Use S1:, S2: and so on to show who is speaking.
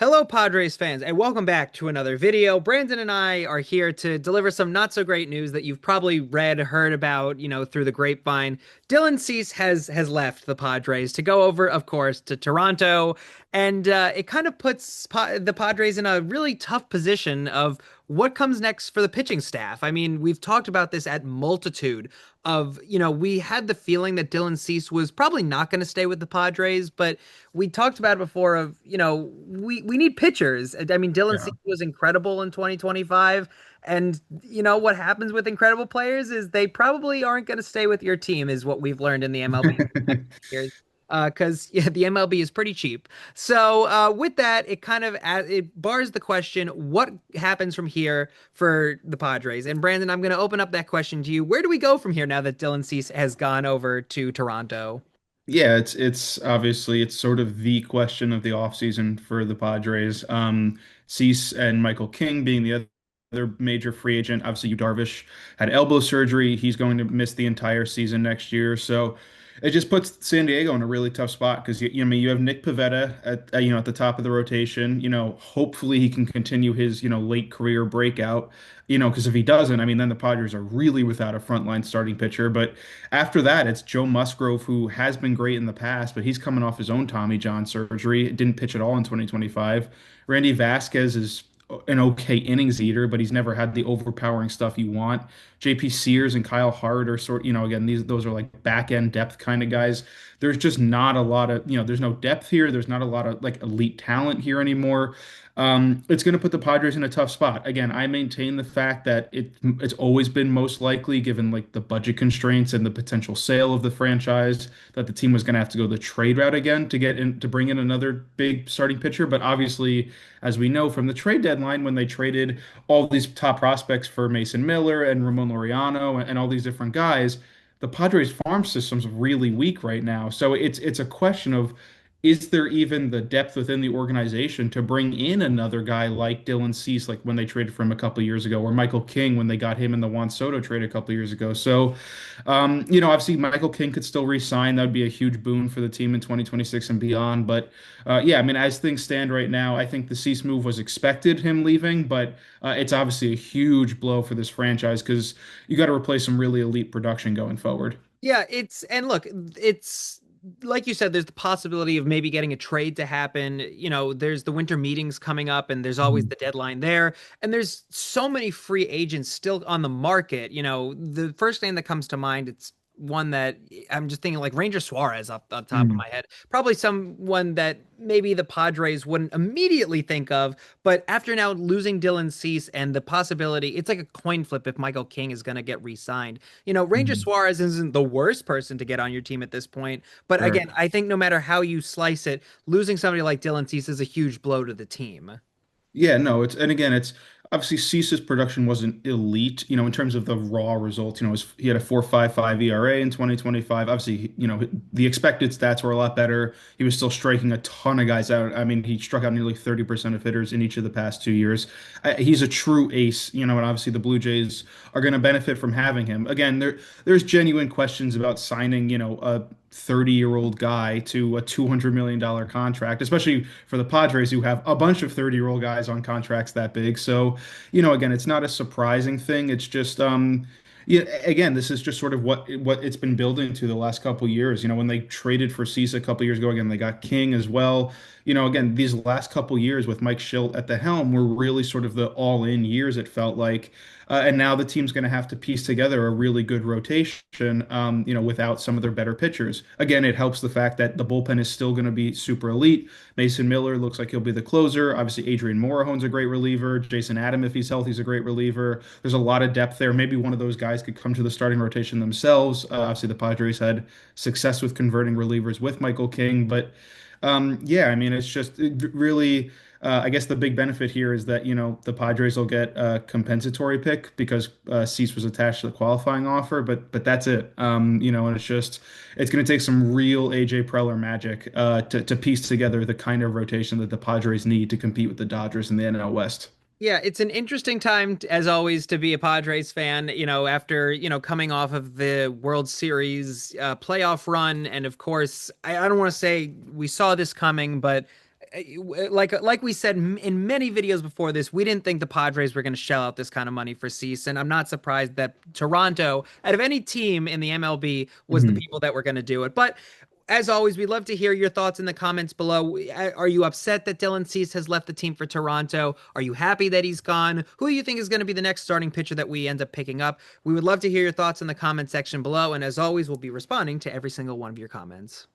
S1: Hello, Padres fans, and welcome back to another video. Brandon and I are here to deliver some not so great news that you've probably read, heard about, through the grapevine. Dylan Cease has left the Padres to go over, of course, to Toronto, and it kind of puts the Padres in a really tough position of what comes next for the pitching staff. I mean, we've talked about this at multitude of, we had the feeling that Dylan Cease was probably not going to stay with the Padres, but we talked about it before of, we need pitchers. I mean, Dylan
S2: Yeah.
S1: Cease was incredible in 2025. And what happens with incredible players is they probably aren't going to stay with your team, is what we've learned in the MLB years. Because yeah, the MLB is pretty cheap. So with that, it bars the question: what happens from here for the Padres? And Brandon, I'm going to open up that question to you. Where do we go from here now that Dylan Cease has gone over to Toronto?
S2: Yeah, it's obviously it's sort of the question of the offseason for the Padres. Cease and Michael King being the other major free agent. Obviously, Yu Darvish had elbow surgery. He's going to miss the entire season next year. So it just puts San Diego in a really tough spot because I mean you have Nick Pivetta at at the top of the rotation. Hopefully he can continue his late career breakout. Because if he doesn't, I mean then the Padres are really without a frontline starting pitcher. But after that, it's Joe Musgrove, who has been great in the past, but he's coming off his own Tommy John surgery. Didn't pitch at all in 2025. Randy Vasquez is an okay innings eater, but he's never had the overpowering stuff you want. JP Sears and Kyle Hart are again, those are like back end depth kind of guys. There's just not a lot of, there's no depth here. There's not a lot of like elite talent here anymore. It's going to put the Padres in a tough spot. Again, I maintain the fact that it's always been most likely, given like the budget constraints and the potential sale of the franchise, that the team was going to have to go the trade route again to get in to bring in another big starting pitcher. But obviously, as we know from the trade deadline, when they traded all these top prospects for Mason Miller and Ramon Laureano and all these different guys, the Padres farm system's really weak right now. So it's a question of, is there even the depth within the organization to bring in another guy like Dylan Cease, like when they traded for him a couple of years ago, or Michael King when they got him in the Juan Soto trade a couple of years ago? So, obviously Michael King could still re-sign. That would be a huge boon for the team in 2026 and beyond. But yeah, I mean, as things stand right now, I think the Cease move was expected, him leaving, but it's obviously a huge blow for this franchise because you got to replace some really elite production going forward.
S1: Yeah, and look, it's like you said, there's the possibility of maybe getting a trade to happen. There's the winter meetings coming up, and there's always
S2: Mhm.
S1: the deadline there. And there's so many free agents still on the market. The first name that comes to mind, it's one that I'm just thinking like Ranger Suarez off the top of my head. Probably someone that maybe the Padres wouldn't immediately think of, but after now losing Dylan Cease and the possibility, it's like a coin flip if Michael King is going to get re-signed. Ranger
S2: Mhm.
S1: Suarez isn't the worst person to get on your team at this point. But
S2: Sure.
S1: again, I think no matter how you slice it, losing somebody like Dylan Cease is a huge blow to the team.
S2: Yeah, no, it's and again, it's obviously Cease's production wasn't elite, in terms of the raw results. He had a 4.55 ERA in 2025. Obviously, the expected stats were a lot better. He was still striking a ton of guys out. I mean, he struck out nearly 30% of hitters in each of the past 2 years. He's a true ace, and obviously the Blue Jays are going to benefit from having him. Again, there's genuine questions about signing, a 30-year-old guy to a $200 million contract, especially for the Padres, who have a bunch of 30-year-old guys on contracts that big. So, again, it's not a surprising thing. It's just, yeah, again, this is just sort of what it's been building to the last couple years. When they traded for Cease a couple years ago, again, they got King as well. Again, these last couple years with Mike Schilt at the helm were really sort of the all-in years, it felt like. And now the team's going to have to piece together a really good rotation, without some of their better pitchers. Again, it helps the fact that the bullpen is still going to be super elite. Mason Miller looks like he'll be the closer. Obviously, Adrian Morejon's a great reliever. Jason Adam, if he's healthy, is a great reliever. There's a lot of depth there. Maybe one of those guys could come to the starting rotation themselves. Obviously, the Padres had success with converting relievers with Michael King, but yeah, I mean, it's just really. I guess the big benefit here is that, the Padres will get a compensatory pick because Cease was attached to the qualifying offer, but that's it. And it's going to take some real AJ Preller magic to piece together the kind of rotation that the Padres need to compete with the Dodgers in the NL West.
S1: Yeah, it's an interesting time, as always, to be a Padres fan, after, coming off of the World Series playoff run. And of course, I don't want to say we saw this coming, but like we said in many videos before this, we didn't think the Padres were going to shell out this kind of money for Cease, and I'm not surprised that Toronto, out of any team in the MLB, was the
S2: Mhm.
S1: people that were going to do it. But as always, we'd love to hear your thoughts in the comments below. Are you upset that Dylan Cease has left the team for Toronto? Are you happy that he's gone? Who do you think is going to be the next starting pitcher that we end up picking up? We would love to hear your thoughts in the comment section below, and as always, we'll be responding to every single one of your comments.